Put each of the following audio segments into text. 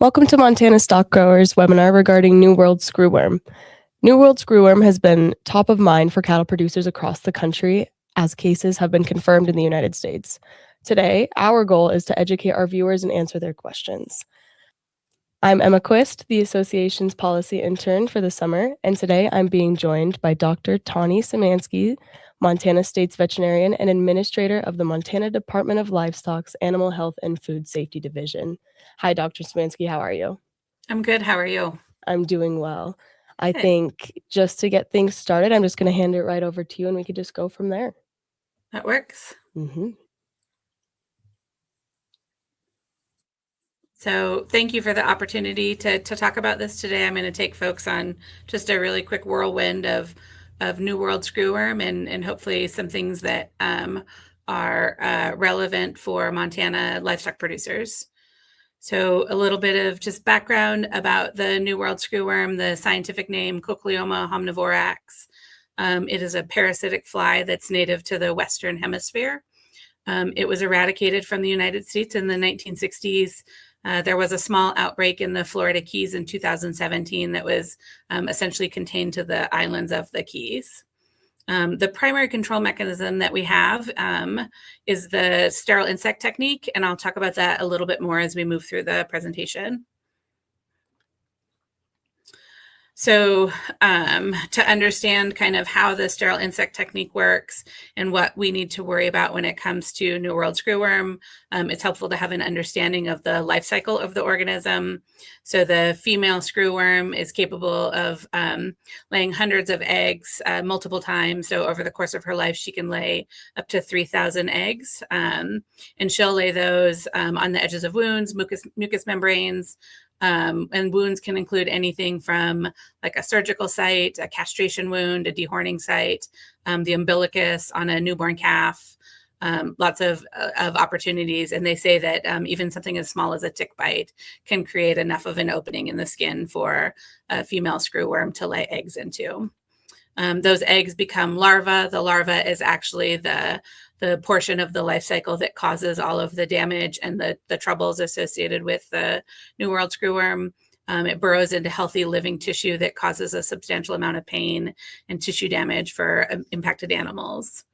Welcome to Montana Stock Growers webinar regarding New World Screwworm. New World Screwworm has been top of mind for cattle producers across the country as cases have been confirmed in the United States. Today, our goal is to educate our viewers and answer their questions. I'm Emma Quist, the association's policy intern for the summer, and today I'm being joined by Dr. Tahnee Szymanski, Montana State's veterinarian and administrator of the Montana Department of Livestock's Animal Health and Food Safety Division. Hi, Dr. Szymanski, how are you? I'm good. How are you? I'm doing well. I Good. think just to get things started, I'm just going to hand it right over to you and we could just go from there. That works. So thank you for the opportunity to talk about this today. I'm going to take folks on just a really quick whirlwind of New World Screwworm and hopefully some things that are relevant for Montana livestock producers. So a little bit of just background about the New World Screwworm, the scientific name Cochleoma homnivorax. It is a parasitic fly that's native to the Western Hemisphere. It was eradicated from the United States in the 1960s. There was a small outbreak in the Florida Keys in 2017 that was essentially contained to the islands of the Keys. The primary control mechanism that we have is the sterile insect technique, and I'll talk about that a little bit more as we move through the presentation. So to understand kind of how the sterile insect technique works and what we need to worry about when it comes to New World Screwworm, it's helpful to have an understanding of the life cycle of the organism. So the female screwworm is capable of laying hundreds of eggs multiple times. So over the course of her life, she can lay up to 3,000 eggs. And she'll lay those on the edges of wounds, mucous membranes, and wounds can include anything from like a surgical site, a castration wound, a dehorning site, the umbilicus on a newborn calf, lots of opportunities. And they say that even something as small as a tick bite can create enough of an opening in the skin for a female screwworm to lay eggs into. Those eggs become larvae. The larva is actually the portion of the life cycle that causes all of the damage and the troubles associated with the New World Screwworm. It burrows into healthy living tissue that causes a substantial amount of pain and tissue damage for impacted animals.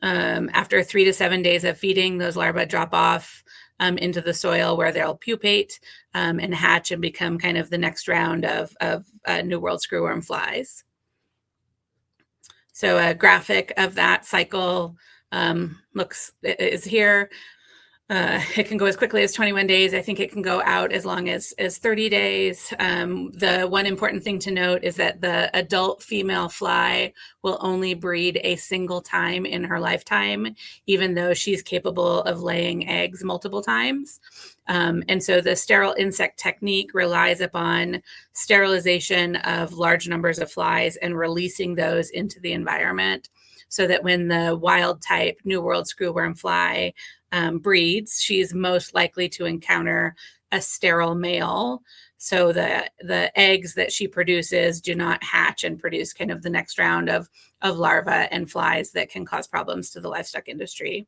After 3 to 7 days of feeding, those larvae drop off into the soil where they'll pupate and hatch and become kind of the next round of New World Screwworm flies. So a graphic of that cycle is here. It can go as quickly as 21 days. I think it can go out as long as 30 days. The one important thing to note is that the adult female fly will only breed a single time in her lifetime, even though she's capable of laying eggs multiple times. And so the sterile insect technique relies upon sterilization of large numbers of flies and releasing those into the environment so that when the wild type New World Screwworm fly breeds, she's most likely to encounter a sterile male. So the eggs that she produces do not hatch and produce kind of the next round of larvae and flies that can cause problems to the livestock industry.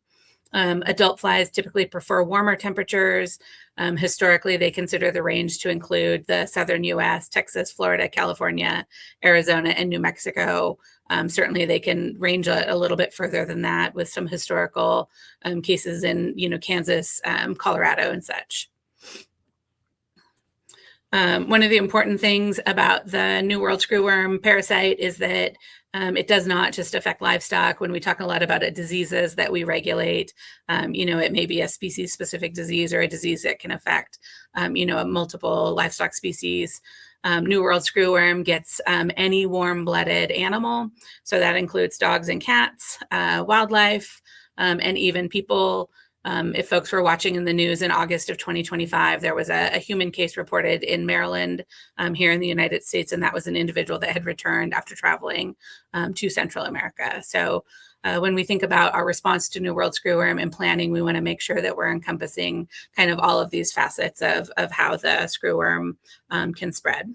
Adult flies typically prefer warmer temperatures. Historically, they consider the range to include the southern US, Texas, Florida, California, Arizona, and New Mexico. Certainly, they can range a little bit further than that with some historical cases in Kansas, Colorado, and such. One of the important things about the New World Screwworm parasite is that it does not just affect livestock. When we talk a lot about diseases that we regulate, it may be a species-specific disease or a disease that can affect, multiple livestock species. New World Screwworm gets any warm-blooded animal. So that includes dogs and cats, wildlife, and even people. If folks were watching in the news in August of 2025, there was a human case reported in Maryland here in the United States, and that was an individual that had returned after traveling to Central America. So when we think about our response to New World Screwworm and planning, we want to make sure that we're encompassing kind of all of these facets of how the screwworm can spread.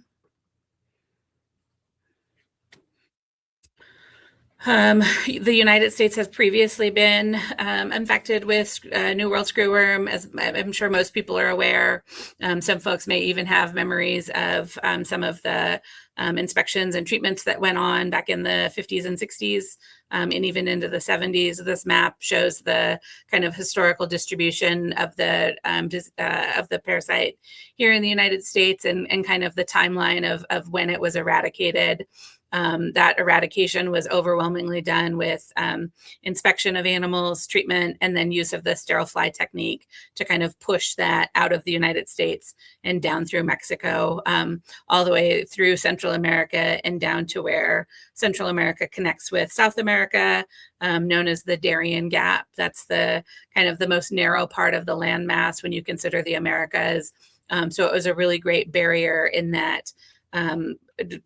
The United States has previously been infected with New World Screwworm, as I'm sure most people are aware. Some folks may even have memories of some of the inspections and treatments that went on back in the 50s and 60s, and even into the 70s. This map shows the kind of historical distribution of the parasite here in the United States, and kind of the timeline of when it was eradicated. That eradication was overwhelmingly done with inspection of animals, treatment, and then use of the sterile fly technique to kind of push that out of the United States and down through Mexico, all the way through Central America and down to where Central America connects with South America, known as the Darien Gap. That's the kind of the most narrow part of the landmass when you consider the Americas. So it was a really great barrier in that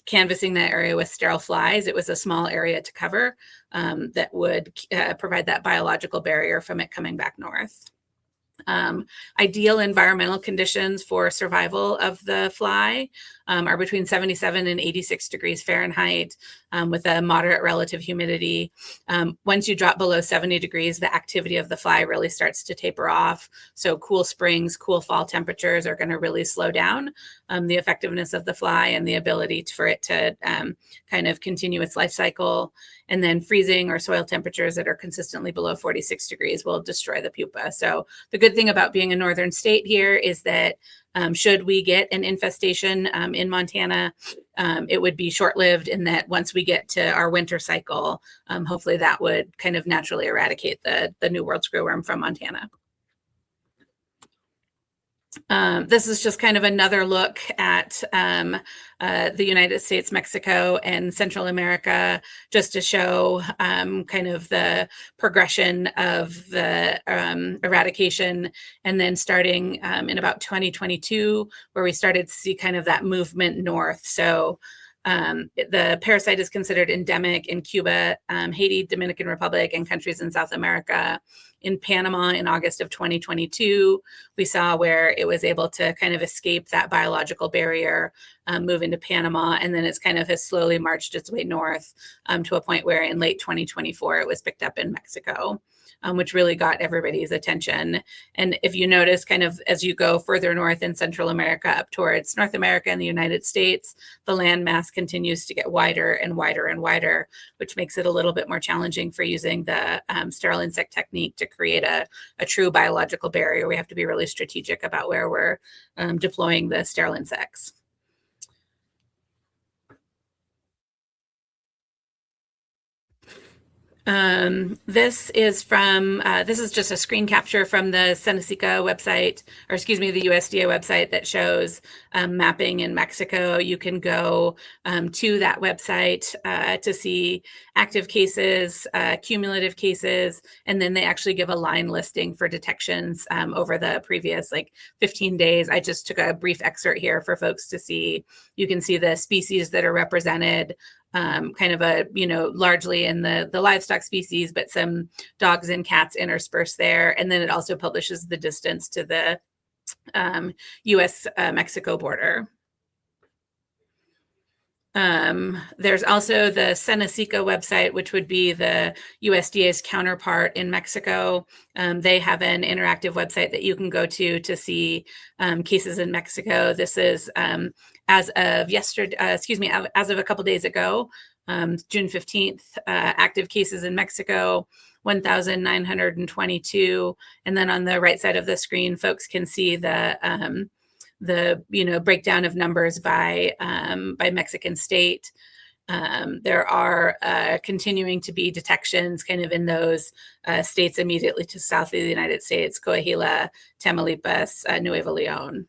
canvassing that area with sterile flies, it was a small area to cover that would provide that biological barrier from it coming back north. Ideal environmental conditions for survival of the fly are between 77 and 86 degrees Fahrenheit with a moderate relative humidity. Once you drop below 70 degrees, the activity of the fly really starts to taper off. So cool springs, cool fall temperatures are going to really slow down the effectiveness of the fly and the ability for it to kind of continue its life cycle. And then freezing or soil temperatures that are consistently below 46 degrees will destroy the pupa. So the good thing about being a northern state here is that should we get an infestation in Montana, it would be short-lived in that once we get to our winter cycle, hopefully that would kind of naturally eradicate the New World Screwworm from Montana. This is just kind of another look at the United States, Mexico, and Central America, just to show kind of the progression of the eradication, and then starting in about 2022, where we started to see kind of that movement north. So the parasite is considered endemic in Cuba, Haiti, Dominican Republic, and countries in South America. In Panama in August of 2022, we saw where it was able to kind of escape that biological barrier, move into Panama, and then it's kind of has slowly marched its way north to a point where in late 2024, it was picked up in Mexico, which really got everybody's attention. And if you notice, kind of as you go further north in Central America up towards North America and the United States, the landmass continues to get wider and wider and wider, which makes it a little bit more challenging for using the sterile insect technique to create a true biological barrier. We have to be really strategic about where we're deploying the sterile insects. This is from, this is just a screen capture from the Seneca website, or excuse me, the USDA website that shows mapping in Mexico. You can go to that website to see active cases, cumulative cases, and then they actually give a line listing for detections over the previous 15 days. I just took a brief excerpt here for folks to see. You can see the species that are represented, kind of a, largely in the livestock species, but some dogs and cats interspersed there. And then it also publishes the distance to the US-Mexico border. There's also the Seneca website, which would be the USDA's counterpart in Mexico. They have an interactive website that you can go to see cases in Mexico. This is as of yesterday, as of a couple days ago, June 15th, active cases in Mexico, 1,922. And then on the right side of the screen, folks can see the breakdown of numbers by Mexican state. There are continuing to be detections kind of in those states immediately to south of the United States: Coahuila, Tamaulipas, Nuevo León.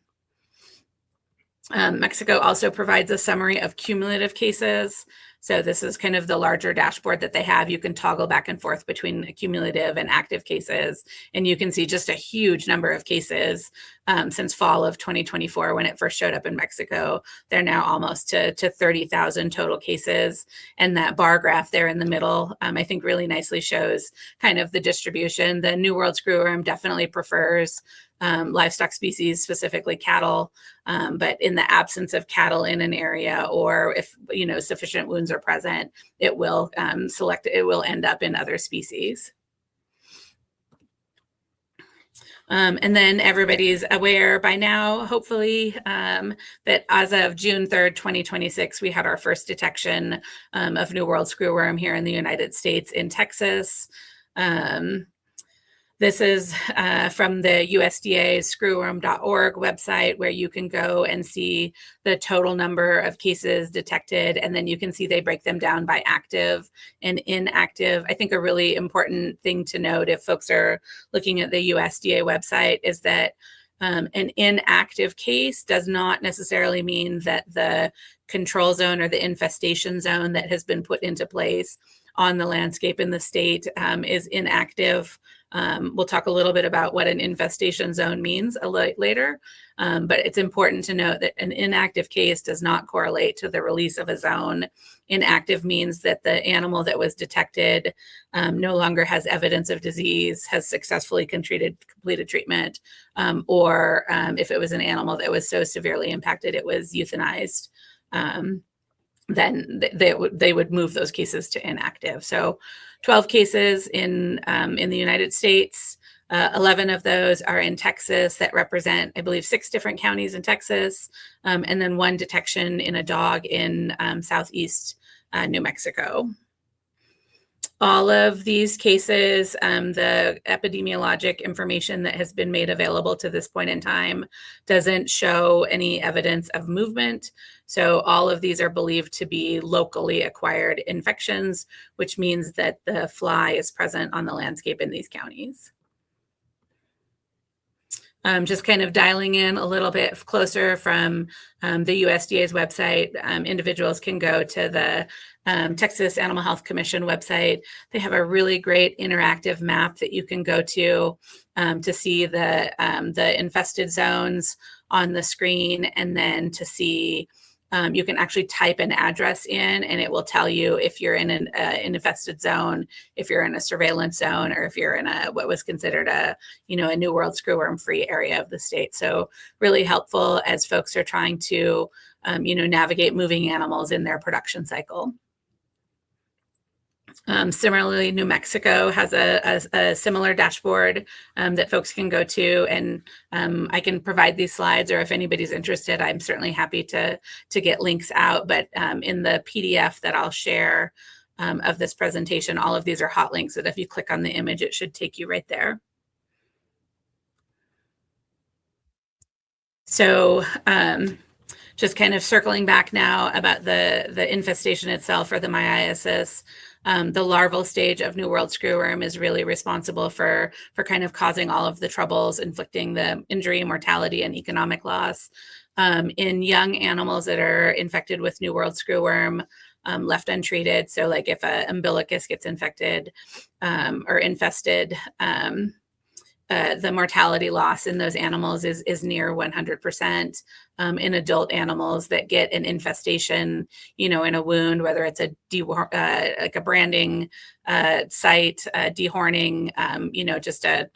Mexico also provides a summary of cumulative cases. So this is kind of the larger dashboard that they have. You can toggle back and forth between cumulative and active cases. And you can see just a huge number of cases since fall of 2024 when it first showed up in Mexico. They're now almost to 30,000 total cases. And that bar graph there in the middle, I think really nicely shows kind of the distribution. The New World Screwworm definitely prefers livestock species, specifically cattle. But in the absence of cattle in an area, or if sufficient wounds are present, it will end up in other species. And then everybody's aware by now, hopefully, that as of June 3rd, 2026, we had our first detection of New World Screwworm here in the United States in Texas. This is from the USDA screwworm.org website, where you can go and see the total number of cases detected, and then you can see they break them down by active and inactive. I think a really important thing to note if folks are looking at the USDA website is that an inactive case does not necessarily mean that the control zone or the infestation zone that has been put into place on the landscape in the state is inactive. We'll talk a little bit about what an infestation zone means a little later, but it's important to note that an inactive case does not correlate to the release of a zone. Inactive means that the animal that was detected no longer has evidence of disease, has successfully completed treatment, or if it was an animal that was so severely impacted it was euthanized, then they would move those cases to inactive. So 12 cases in the United States. 11 of those are in Texas that represent, I believe, 6 different counties in Texas, and then 1 detection in a dog in southeast New Mexico. All of these cases, the epidemiologic information that has been made available to this point in time doesn't show any evidence of movement. So all of these are believed to be locally acquired infections, which means that the fly is present on the landscape in these counties. Just kind of dialing in a little bit closer from the USDA's website, individuals can go to the Texas Animal Health Commission website. They have a really great interactive map that you can go to see the infested zones on the screen, and then to see you can actually type an address in, and it will tell you if you're in an infested zone, if you're in a surveillance zone, or if you're in what was considered a New World Screwworm free area of the state. So really helpful as folks are trying to navigate moving animals in their production cycle. Similarly, New Mexico has a similar dashboard that folks can go to, and I can provide these slides, or if anybody's interested, I'm certainly happy to get links out. But in the PDF that I'll share of this presentation, all of these are hot links that if you click on the image, it should take you right there. So just kind of circling back now about the infestation itself, or the myiasis. The larval stage of New World Screwworm is really responsible for kind of causing all of the troubles, inflicting the injury, mortality, and economic loss. In young animals that are infected with New World Screwworm, left untreated, so like if an umbilicus gets infected or infested, the mortality loss in those animals is near 100%. In adult animals that get an infestation, in a wound, whether it's like a branding site, dehorning, just a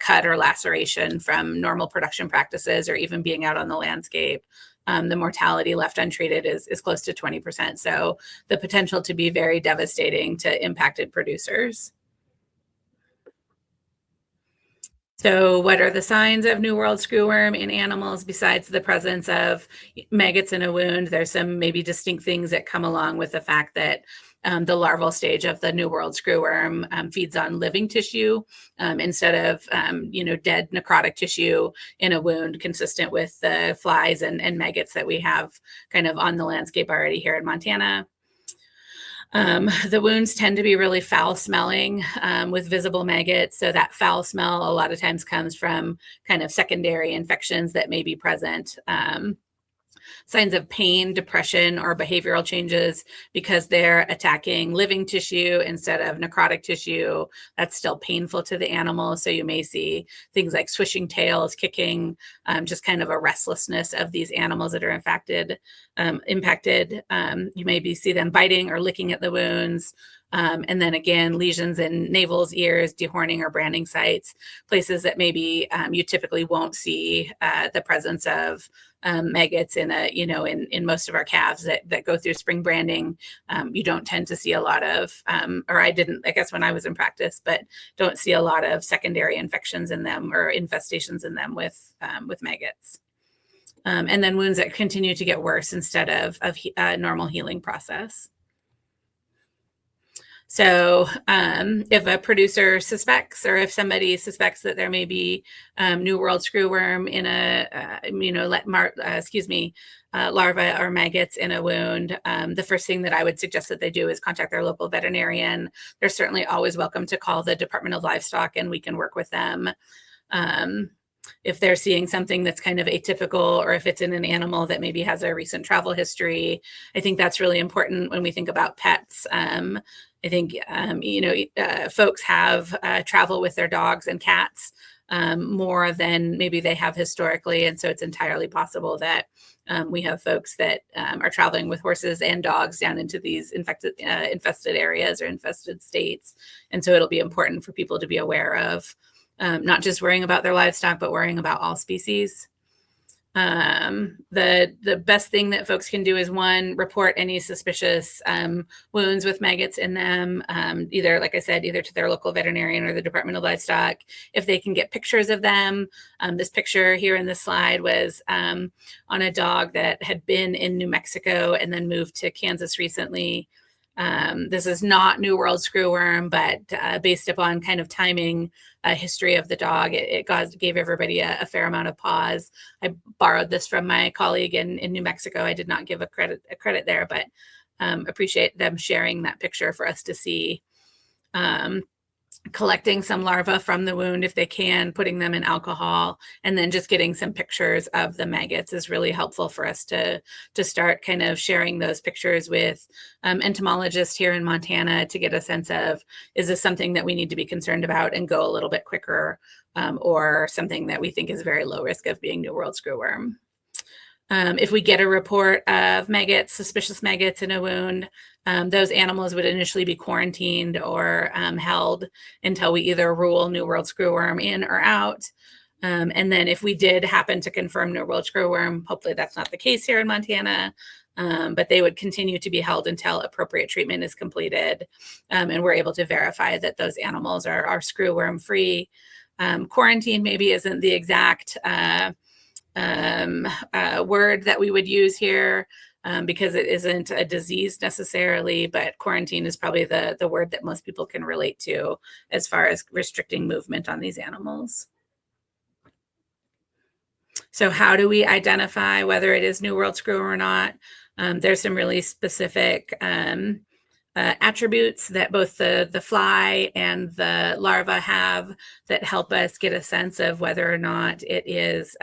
cut or laceration from normal production practices, or even being out on the landscape, the mortality left untreated is close to 20%. So the potential to be very devastating to impacted producers. So what are the signs of New World Screwworm in animals besides the presence of maggots in a wound? There's some maybe distinct things that come along with the fact that the larval stage of the New World Screwworm feeds on living tissue instead of, dead necrotic tissue in a wound, consistent with the flies and maggots that we have kind of on the landscape already here in Montana. The wounds tend to be really foul smelling with visible maggots. So that foul smell a lot of times comes from kind of secondary infections that may be present. signs of pain, depression, or behavioral changes because they're attacking living tissue instead of necrotic tissue. That's still painful to the animal. So you may see things like swishing tails, kicking, just kind of a restlessness of these animals that are impacted. You maybe see them biting or licking at the wounds. And then again, lesions in navels, ears, dehorning or branding sites, places that maybe you typically won't see the presence of maggots in most of our calves that go through spring branding. You don't tend to see a lot of, or I didn't, I guess when I was in practice, but don't see a lot of secondary infections in them or infestations in them with maggots. And then wounds that continue to get worse instead of normal healing process. So if a producer suspects, or if somebody suspects that there may be New World Screwworm in larvae or maggots in a wound, the first thing that I would suggest that they do is contact their local veterinarian. They're certainly always welcome to call the Department of Livestock, and we can work with them. If they're seeing something that's kind of atypical, or if it's in an animal that maybe has a recent travel history, I think that's really important when we think about pets. I think, folks have travel with their dogs and cats more than maybe they have historically. And so it's entirely possible that we have folks that are traveling with horses and dogs down into these infested areas or infested states. And so it'll be important for people to be aware of not just worrying about their livestock, but worrying about all species. The best thing that folks can do is, one, report any suspicious wounds with maggots in them, either, like I said, either to their local veterinarian or the Department of Livestock. If they can get pictures of them, this picture here in this slide was on a dog that had been in New Mexico and then moved to Kansas recently. This is not New World Screwworm, but based upon kind of timing, history of the dog, it gave everybody a fair amount of pause. I borrowed this from my colleague in New Mexico. I did not give a credit there, but appreciate them sharing that picture for us to see. Collecting some larvae from the wound if they can, putting them in alcohol, and then just getting some pictures of the maggots is really helpful for us to start kind of sharing those pictures with entomologists here in Montana to get a sense of, is this something that we need to be concerned about and go a little bit quicker, or something that we think is very low risk of being New World Screwworm. If we get a report of maggots, suspicious maggots in a wound, those animals would initially be quarantined or held until we either rule New World Screwworm in or out. And then if we did happen to confirm New World Screwworm, hopefully that's not the case here in Montana, but they would continue to be held until appropriate treatment is completed, and we're able to verify that those animals are screwworm free. Quarantine maybe isn't the exact word that we would use here, because it isn't a disease necessarily, but quarantine is probably the word that most people can relate to as far as restricting movement on these animals. So how do we identify whether it is New World Screwworm or not? There's some really specific attributes that both the fly and the larva have that help us get a sense of whether or not it is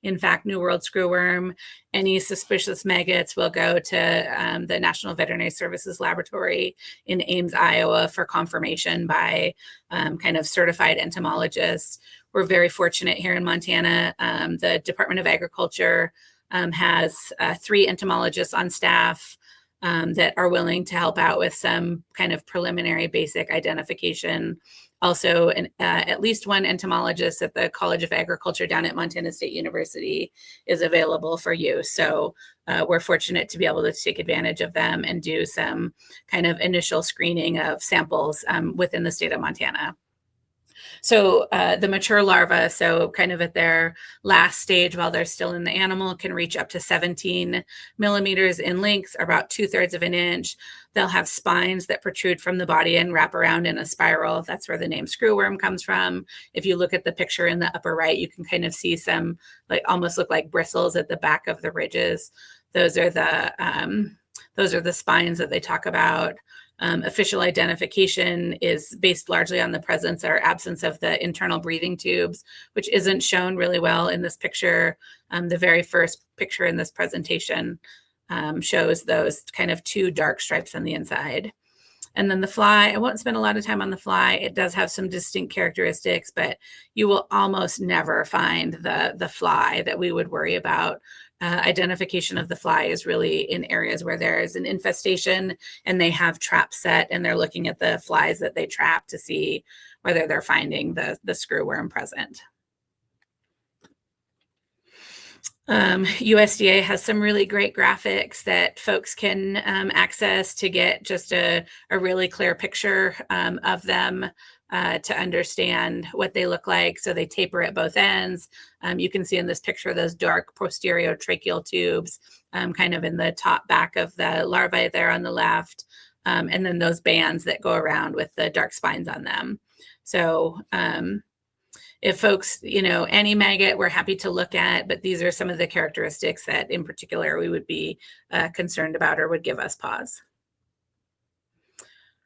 in fact New World Screwworm. Any suspicious maggots will go to the National Veterinary Services Laboratory in Ames, Iowa for confirmation by kind of certified entomologists. We're very fortunate here in Montana. The Department of Agriculture has 3 entomologists on staff that are willing to help out with some kind of preliminary basic identification. Also, at least one entomologist at the College of Agriculture down at Montana State University is available for use. So we're fortunate to be able to take advantage of them and do some kind of initial screening of samples within the state of Montana. So the mature larvae, so kind of at their last stage while they're still in the animal, can reach up to 17 millimeters in length, or about 2/3 of an inch. They'll have spines that protrude from the body and wrap around in a spiral. That's where the name screwworm comes from. If you look at the picture in the upper right, you can kind of see some almost look like bristles at the back of the ridges. Those are the spines that they talk about. Official identification is based largely on the presence or absence of the internal breathing tubes, which isn't shown really well in this picture. The very first picture in this presentation shows those kind of two dark stripes on the inside. And then the fly, I won't spend a lot of time on the fly. It does have some distinct characteristics, but you will almost never find the fly that we would worry about. Identification of the fly is really in areas where there is an infestation and they have traps set and they're looking at the flies that they trap to see whether they're finding the screwworm present. USDA has some really great graphics that folks can access to get just a really clear picture of them to understand what they look like. So they taper at both ends. You can see in this picture those dark posterior tracheal tubes kind of in the top back of the larvae there on the left, and then those bands that go around with the dark spines on them. So if folks, any maggot, we're happy to look at, but these are some of the characteristics that in particular we would be concerned about or would give us pause.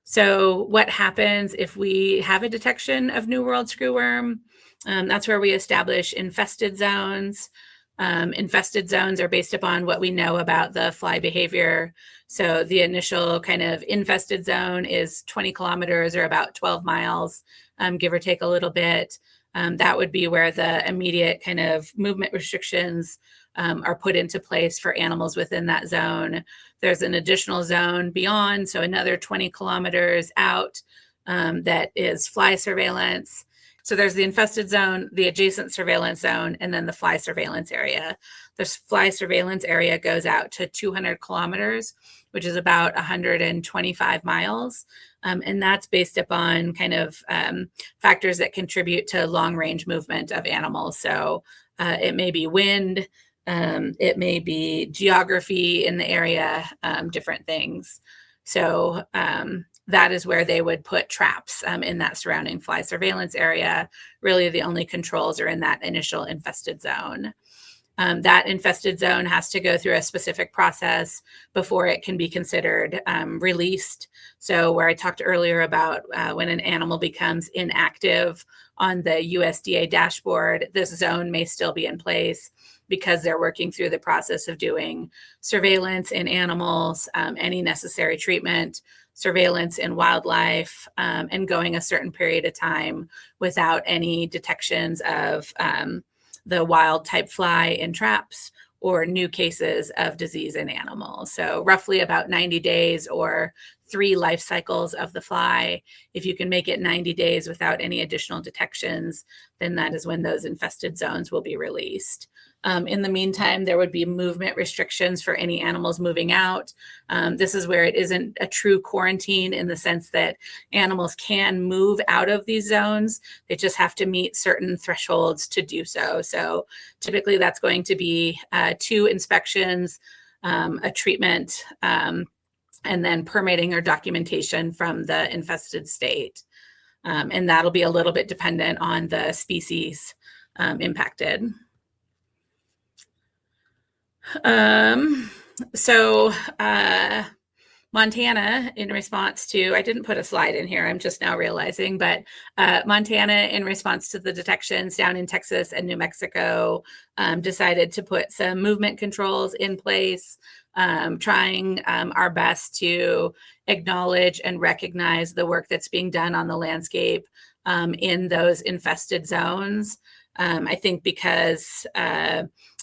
So what happens if we have a detection of New World screwworm? That's where we establish infested zones. Infested zones are based upon what we know about the fly behavior. So the initial kind of infested zone is 20 kilometers or about 12 miles, give or take a little bit. That would be where the immediate kind of movement restrictions are put into place for animals within that zone. There's an additional zone beyond, so another 20 kilometers out, that is fly surveillance. So there's the infested zone, the adjacent surveillance zone, and then the fly surveillance area. This fly surveillance area goes out to 200 kilometers, which is about 125 miles. And that's based upon kind of factors that contribute to long-range movement of animals. So it may be wind, it may be geography in the area, different things. So that is where they would put traps in that surrounding fly surveillance area. Really, the only controls are in that initial infested zone. That infested zone has to go through a specific process before it can be considered released. So where I talked earlier about when an animal becomes inactive on the USDA dashboard, this zone may still be in place because they're working through the process of doing surveillance in animals, any necessary treatment, surveillance in wildlife, and going a certain period of time without any detections of the wild type fly in traps or new cases of disease in animals. So roughly about 90 days or 3 life cycles of the fly. If you can make it 90 days without any additional detections, then that is when those infested zones will be released. In the meantime, there would be movement restrictions for any animals moving out. This is where it isn't a true quarantine in the sense that animals can move out of these zones. They just have to meet certain thresholds to do so. So typically that's going to be 2 inspections, a treatment, and then permitting or documentation from the infested state. And that'll be a little bit dependent on the species impacted. Montana, in response to, I didn't put a slide in here, I'm just now realizing, but Montana, in response to the detections down in Texas and New Mexico, decided to put some movement controls in place, trying our best to acknowledge and recognize the work that's being done on the landscape in those infested zones. I think because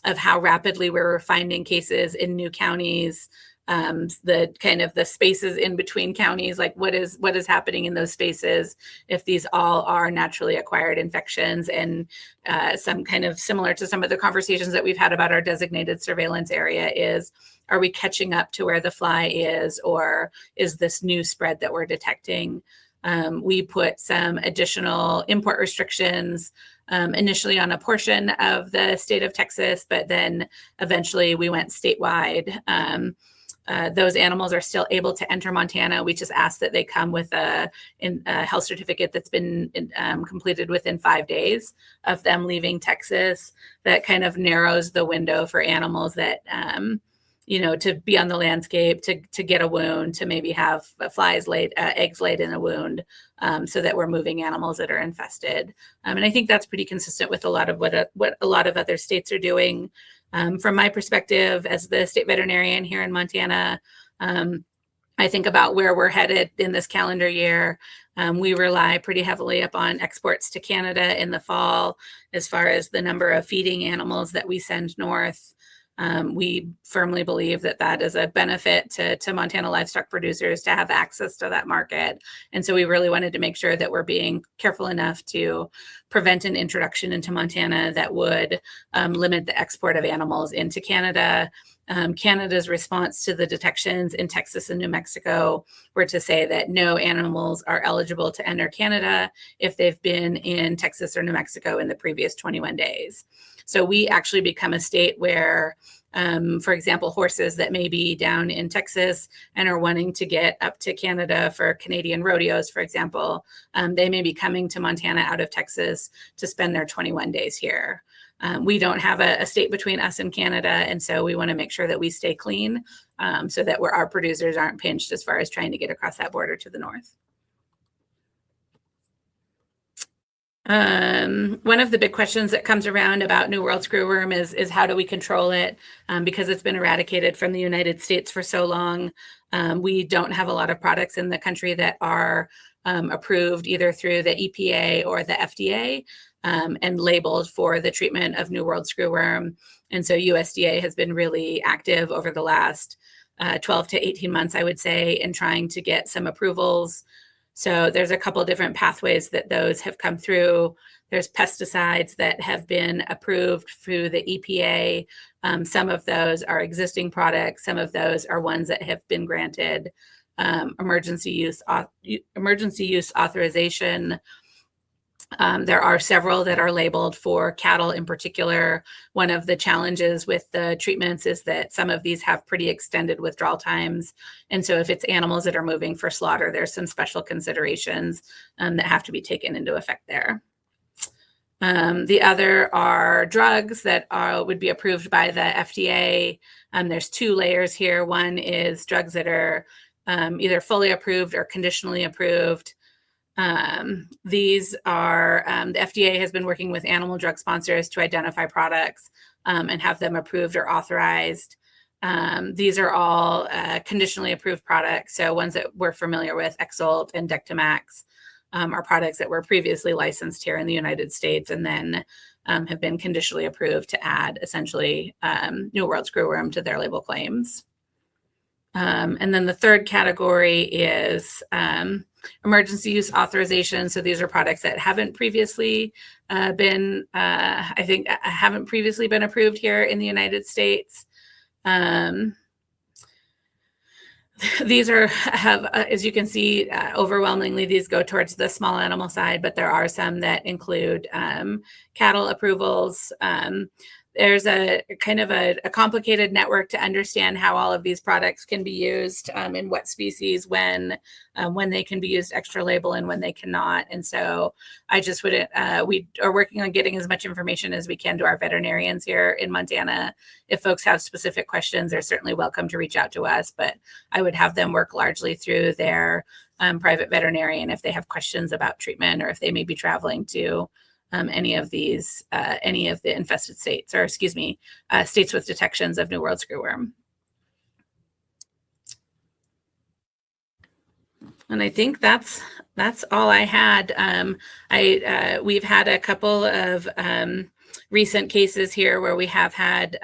of how rapidly we're finding cases in new counties, the kind of the spaces in between counties, like what is happening in those spaces, if these all are naturally acquired infections, and some kind of similar to some of the conversations that we've had about our designated surveillance area is, are we catching up to where the fly is, or is this new spread that we're detecting? We put some additional import restrictions initially on a portion of the state of Texas, but then eventually we went statewide. Those animals are still able to enter Montana. We just ask that they come with a health certificate that's been completed within 5 days of them leaving Texas. That kind of narrows the window for animals that to be on the landscape, to get a wound, to maybe have eggs laid in a wound, so that we're moving animals that are infested. And I think that's pretty consistent with a lot of what a lot of other states are doing. From my perspective as the state veterinarian here in Montana, I think about where we're headed in this calendar year. We rely pretty heavily upon exports to Canada in the fall as far as the number of feeding animals that we send north. We firmly believe that that is a benefit to Montana livestock producers to have access to that market. And so we really wanted to make sure that we're being careful enough to prevent an introduction into Montana that would limit the export of animals into Canada. Canada's response to the detections in Texas and New Mexico were to say that no animals are eligible to enter Canada if they've been in Texas or New Mexico in the previous 21 days. So we actually become a state where, for example, horses that may be down in Texas and are wanting to get up to Canada for Canadian rodeos, for example, they may be coming to Montana out of Texas to spend their 21 days here. We don't have a state between us and Canada, and so we want to make sure that we stay clean so that our producers aren't pinched as far as trying to get across that border to the north. One of the big questions that comes around about New World Screwworm is how do we control it? Because it's been eradicated from the United States for so long. We don't have a lot of products in the country that are approved either through the EPA or the FDA and labeled for the treatment of New World Screwworm. And so USDA has been really active over the last 12 to 18 months, I would say, in trying to get some approvals. So there's a couple different pathways that those have come through. There's pesticides that have been approved through the EPA. Some of those are existing products. Some of those are ones that have been granted emergency use authorization. There are several that are labeled for cattle in particular. One of the challenges with the treatments is that some of these have pretty extended withdrawal times. And so if it's animals that are moving for slaughter, there's some special considerations that have to be taken into effect there. The other are drugs that would be approved by the FDA. There's two layers here. One is drugs that are either fully approved or conditionally approved. These are, the FDA has been working with animal drug sponsors to identify products and have them approved or authorized. These are all conditionally approved products. So ones that we're familiar with, Exalt and Dectomax, are products that were previously licensed here in the United States and then have been conditionally approved to add essentially New World Screwworm to their label claims. And then the third category is emergency use authorization. So these are products that haven't previously been approved here in the United States. These as you can see, overwhelmingly, these go towards the small animal side, but there are some that include cattle approvals. There's a kind of a complicated network to understand how all of these products can be used in what species, when they can be used extra label and when they cannot. And so I just wouldn't, we are working on getting as much information as we can to our veterinarians here in Montana. If folks have specific questions, they're certainly welcome to reach out to us, but I would have them work largely through their private veterinarian if they have questions about treatment or if they may be traveling to any of the infested states, or states with detections of New World Screwworm. And I think that's all I had. We've had a couple of recent cases here where we have had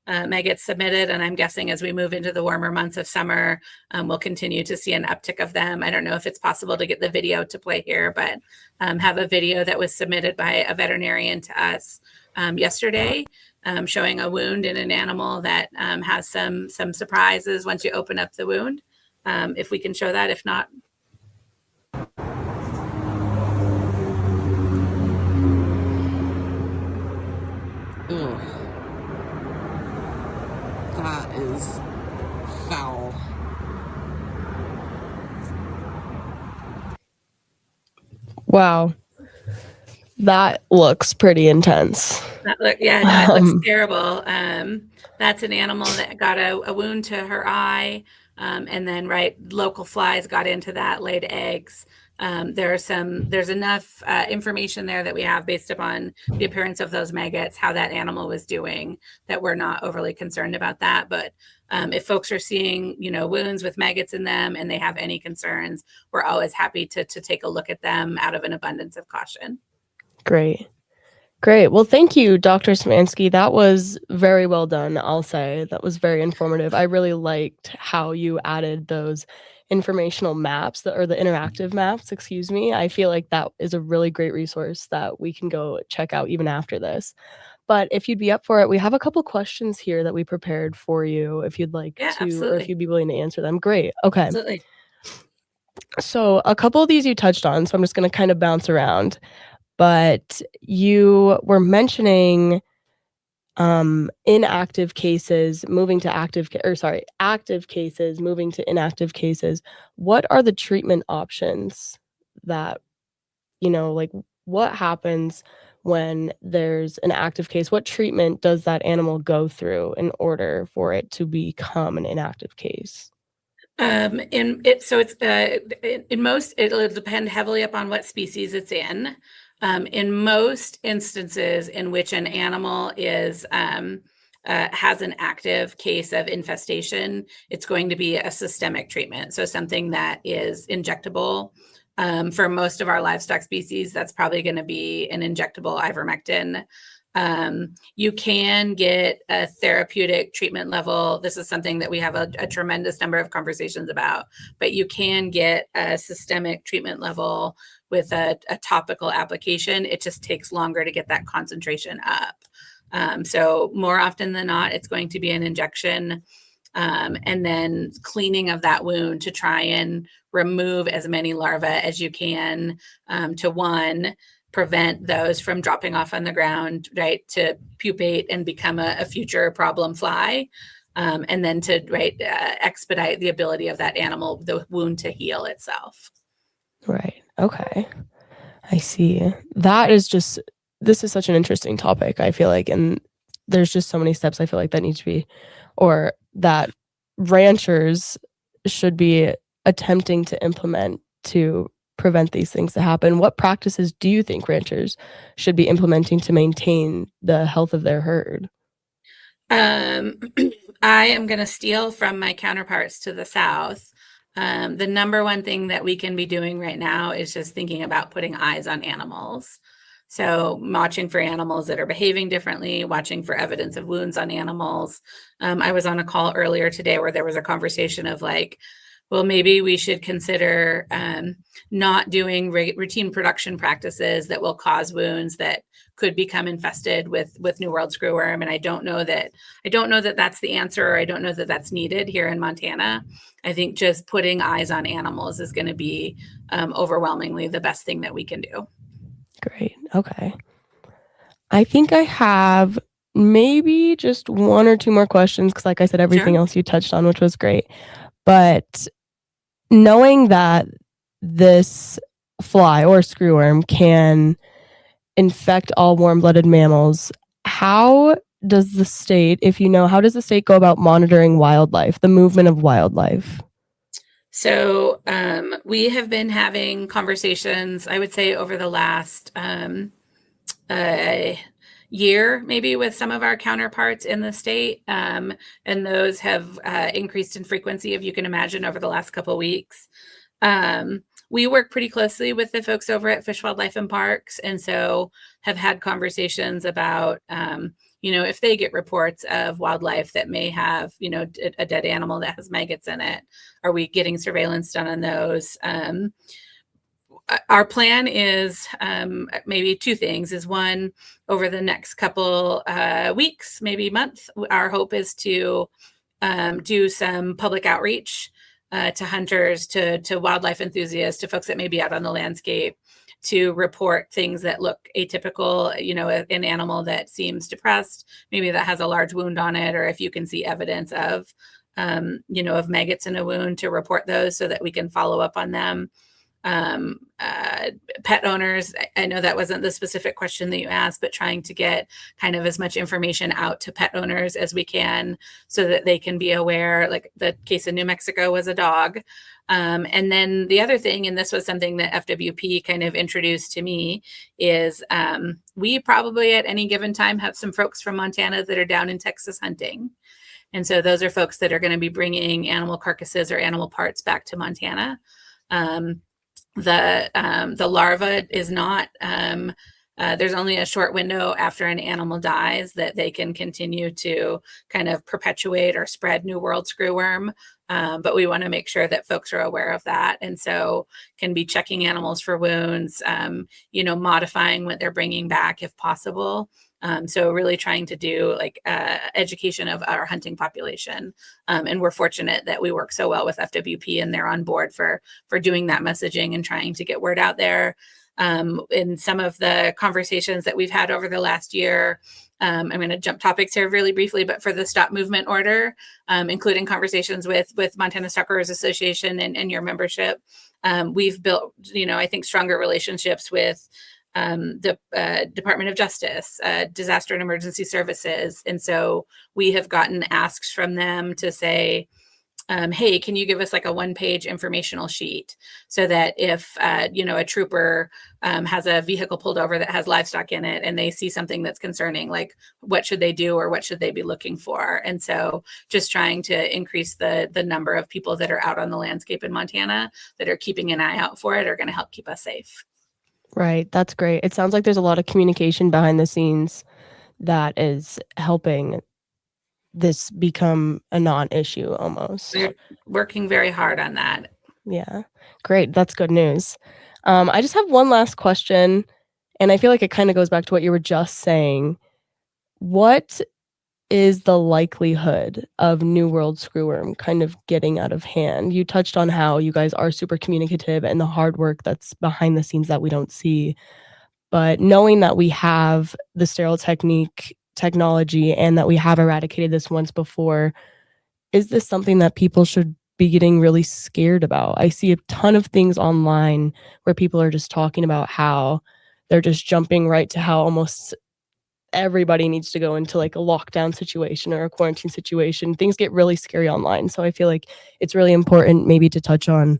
maggots submitted, and I'm guessing as we move into the warmer months of summer, we'll continue to see an uptick of them. I don't know if it's possible to get the video to play here, but have a video that was submitted by a veterinarian to us yesterday showing a wound in an animal that has some surprises once you open up the wound. If we can show that, if not. Ugh. That is foul. Wow. That looks pretty intense. Yeah, no, it looks Um, terrible. That's an animal that got a wound to her eye, and then local flies got into that, laid eggs. There's enough information there that we have based upon the appearance of those maggots, how that animal was doing, that we're not overly concerned about that. But if folks are seeing, wounds with maggots in them and they have any concerns, we're always happy to take a look at them out of an abundance of caution. Great. Great. Well, thank you, Dr. Szymanski. That was very well done, I'll say. That was very informative. I really liked how you added those informational maps or the interactive maps, excuse me. I feel like that is a really great resource that we can go check out even after this. But if you'd be up for it, we have a couple questions here that we prepared for you if you'd like Yeah, to, or if absolutely. you'd be willing to answer them. Great. Okay. Absolutely. So a couple of these you touched on, so I'm just going to kind of bounce around. But you were mentioning active cases moving to active cases. What are the treatment options that, like what happens when there's an active case? What treatment does that animal go through in order for it to become an inactive case? It'll depend heavily upon what species it's in. In most instances in which an animal has an active case of infestation, it's going to be a systemic treatment. So something that is injectable. For most of our livestock species, that's probably going to be an injectable ivermectin. You can get a therapeutic treatment level. This is something that we have a tremendous number of conversations about, but you can get a systemic treatment level with a topical application. It just takes longer to get that concentration up. So more often than not, it's going to be an injection, and then cleaning of that wound to try and remove as many larvae as you can, to prevent those from dropping off on the ground, right, to pupate and become a future problem fly, and then to expedite the ability of that animal, the wound, to heal itself. Right. Okay. I see. This is such an interesting topic, I feel like, and there's just so many steps I feel like that need to be, or that ranchers should be attempting to implement to prevent these things to happen. What practices do you think ranchers should be implementing to maintain the health of their herd? I am going to steal from my counterparts to the South. The number one thing that we can be doing right now is just thinking about putting eyes on animals. So watching for animals that are behaving differently, watching for evidence of wounds on animals. I was on a call earlier today where there was a conversation of well, maybe we should consider not doing routine production practices that will cause wounds that could become infested with New World Screwworm. And I don't know that that's the answer, or I don't know that that's needed here in Montana. I think just putting eyes on animals is going to be overwhelmingly the best thing that we can do. Great. Okay. I think I have maybe just one or two more questions because, like I said, everything Sure. else you touched on, which was great. But knowing that this fly or screwworm can infect all warm-blooded mammals, how does the state, how does the state go about monitoring wildlife, the movement of wildlife? So we have been having conversations, I would say, over the last year, maybe, with some of our counterparts in the state. And those have increased in frequency, if you can imagine, over the last couple of weeks. We work pretty closely with the folks over at Fish, Wildlife, and Parks, and so have had conversations about, if they get reports of wildlife that may have, a dead animal that has maggots in it, are we getting surveillance done on those? Our plan is maybe two things. Is one, over the next couple weeks, maybe month, our hope is to do some public outreach to hunters, to wildlife enthusiasts, to folks that may be out on the landscape, to report things that look atypical, an animal that seems depressed, maybe that has a large wound on it, or if you can see evidence of maggots in a wound, to report those so that we can follow up on them. pet owners. I know that wasn't the specific question that you asked, but trying to get kind of as much information out to pet owners as we can so that they can be aware. Like the case in New Mexico was a dog. And then the other thing, and this was something that FWP kind of introduced to me, is we probably at any given time have some folks from Montana that are down in Texas hunting. And so those are folks that are going to be bringing animal carcasses or animal parts back to Montana. The larva is not, there's only a short window after an animal dies that they can continue to kind of perpetuate or spread New World Screwworm. But we want to make sure that folks are aware of that. And so can be checking animals for wounds, modifying what they're bringing back if possible. So really trying to do like education of our hunting population. And we're fortunate that we work so well with FWP and they're on board for doing that messaging and trying to get word out there. In some of the conversations that we've had over the last year, I'm going to jump topics here really briefly, but for the stop movement order, including conversations with Montana Stock Growers Association and your membership, we've built, I think stronger relationships with the Department of Justice, Disaster and Emergency Services. And so we have gotten asks from them to say, hey, can you give us like a one-page informational sheet so that if, a trooper has a vehicle pulled over that has livestock in it and they see something that's concerning, like what should they do or what should they be looking for? And so just trying to increase the number of people that are out on the landscape in Montana that are keeping an eye out for it are going to help keep us safe. Right. That's great. It sounds like there's a lot of communication behind the scenes that is helping this become a non-issue almost. We're working very hard on that. Yeah. Great. That's good news. I just have one last question, and I feel like it kind of goes back to what you were just saying. What is the likelihood of New World Screwworm kind of getting out of hand? You touched on how you guys are super communicative and the hard work that's behind the scenes that we don't see. But knowing that we have the sterile technology and that we have eradicated this once before, is this something that people should be getting really scared about? I see a ton of things online where people are just talking about how they're just jumping right to how almost everybody needs to go into like a lockdown situation or a quarantine situation. Things get really scary online. So I feel like it's really important maybe to touch on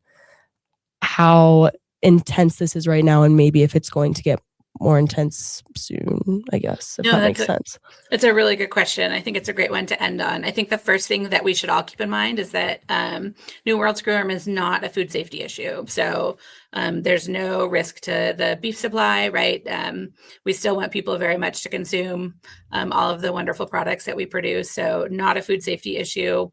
how intense this is right now and maybe if it's going to get more intense soon, I guess, if that makes sense. It's a really good question. I think it's a great one to end on. I think the first thing that we should all keep in mind is that New World Screwworm is not a food safety issue. So there's no risk to the beef supply, right? We still want people very much to consume all of the wonderful products that we produce. So not a food safety issue.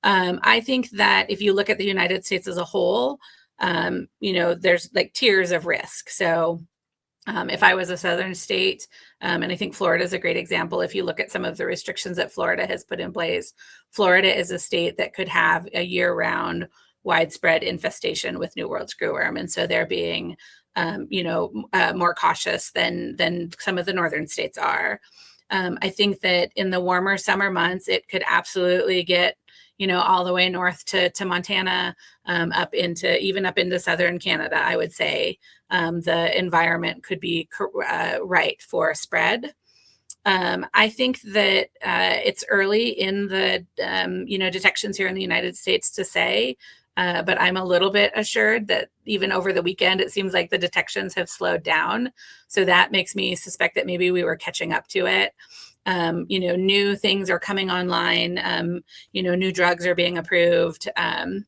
I think that if you look at the United States as a whole, there's like tiers of risk. So if I was a southern state, and I think Florida is a great example, if you look at some of the restrictions that Florida has put in place, Florida is a state that could have a year-round widespread infestation with New World Screwworm. And so they're being, more cautious than some of the northern states are. I think that in the warmer summer months, it could absolutely get all the way north to Montana, up into southern Canada, I would say. The environment could be right for a spread. I think that it's early in the, detections here in the United States to say, but I'm a little bit assured that even over the weekend, it seems like the detections have slowed down. So that makes me suspect that maybe we were catching up to it. New things are coming online, new drugs are being approved. As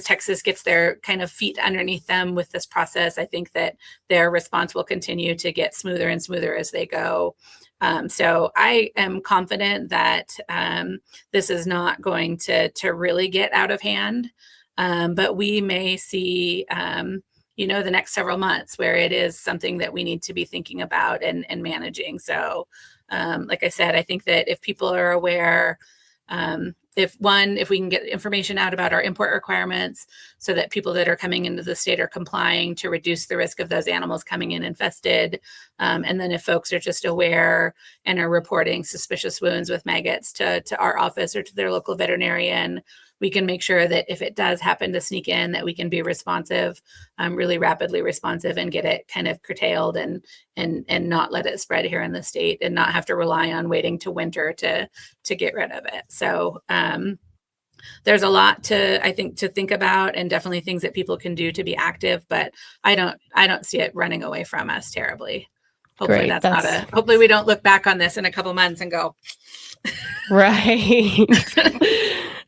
Texas gets their kind of feet underneath them with this process, I think that their response will continue to get smoother and smoother as they go. So I am confident that this is not going to really get out of hand, but we may see the next several months where it is something that we need to be thinking about and managing. So like I said, I think that if people are aware, if we can get information out about our import requirements so that people that are coming into the state are complying to reduce the risk of those animals coming in infested. And then if folks are just aware and are reporting suspicious wounds with maggots to our office or to their local veterinarian, we can make sure that if it does happen to sneak in, that we can be responsive, really rapidly responsive, and get it kind of curtailed and not let it spread here in the state, and not have to rely on waiting to winter to get rid of it. So there's a lot to think about, and definitely things that people can do to be active, but I don't see it running away from us terribly. Hopefully Great. Hopefully we don't look back on this in a couple months and go, right.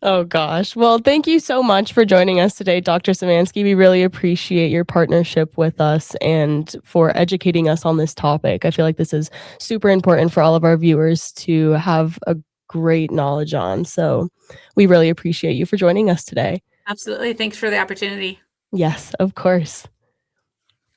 Oh gosh. Well, thank you so much for joining us today, Dr. Szymanski. We really appreciate your partnership with us and for educating us on this topic. I feel like this is super important for all of our viewers to have a great knowledge on. So we really appreciate you for joining us today. absolutely. Thanks for the opportunity. Yes, of course.